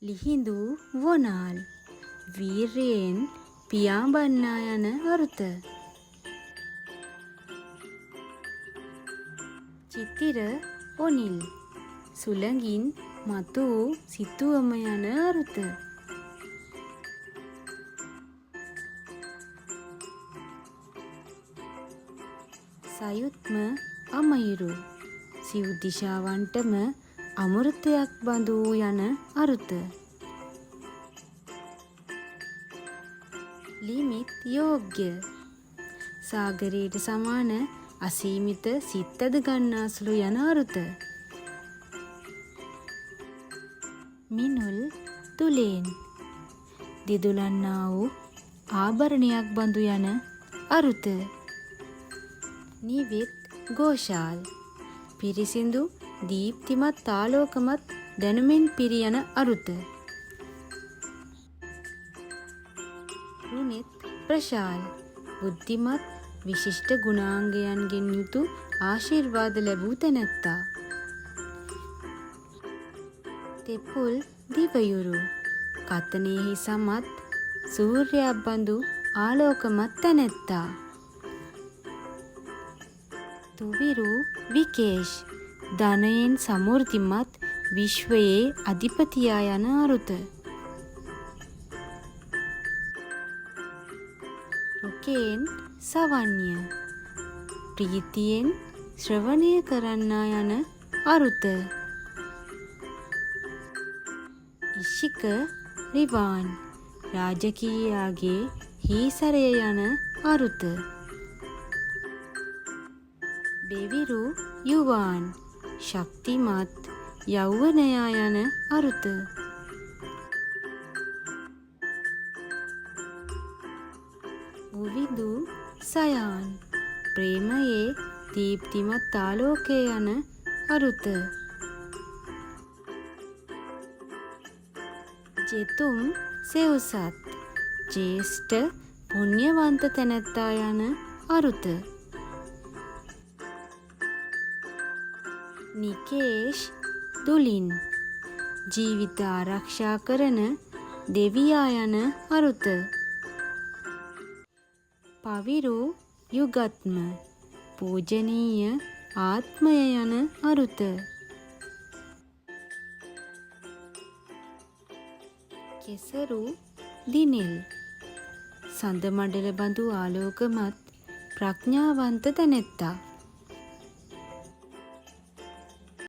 ලිහිඳු වොනාල් වීරයෙන් පියාඹන්නා යන අරුත. චිතිර ඔනිල් සුළඟින් මතු සිතුවම යන අරුත. සයුත්ම අමහිරු සිව් දිශාවන්ටම අමෘතයක් බඳු යන අරුත. ලිමිත් යෝග්‍ය සාගරයට සමාන අසීමිත සිත් ඇද ගන්නාසුළු යන අරුත. මිනුල් තුලෙන් දිදුලන්නා වූ ආභරණයක් බඳු යන අරුත. නිවිත් ගෝශාල් පිරිසිදු දීප්තිමත් ආලෝකමත් දැනුමින් පිරියන අරුත. රුනිත් ප්‍රශාල් බුද්ධිමත් විශිෂ්ට ගුණාංගයන්ගෙන් යුතු ආශිර්වාද ලැබූ තැනැත්තා. තෙපුල් දිවයුරු කතනෙහි සමත් සූර්යයා බඳු ආලෝකමත් තැනැත්තා. තුවිරු විකේෂ් ධනයෙන් සමෘද්ධිමත් විශ්වයේ අධිපතියා යන අරුත. රුකේන් සවන්‍ය ප්‍රීතියෙන් ශ්‍රවණය කරන්නා යන අරුත. ඉෂික රිවාන් රාජකීයයාගේ හීසරය යන අරුත. බෙවිරු යුවාන් ශක්තිමත් යෞවනයා යන අරුත. උවිදු සයාන් ප්‍රේමයේ දීප්තිමත් ආලෝකය යන අරුත. ජෙතුම් සෙව්සත් ජේෂ්ඨ පුණ්‍යවන්ත තැනැත්තා යන අරුත. නිකේෂ් දුලින් ජීවිත ආරක්ෂා කරන දෙවියා යන අරුත. පවිරු යුගත්ම පූජනීය ආත්මය යන අරුත. කෙසරු දිනෙල් සඳ මඩල බඳු ආලෝකමත් ප්‍රඥාවන්ත තැනැත්තා.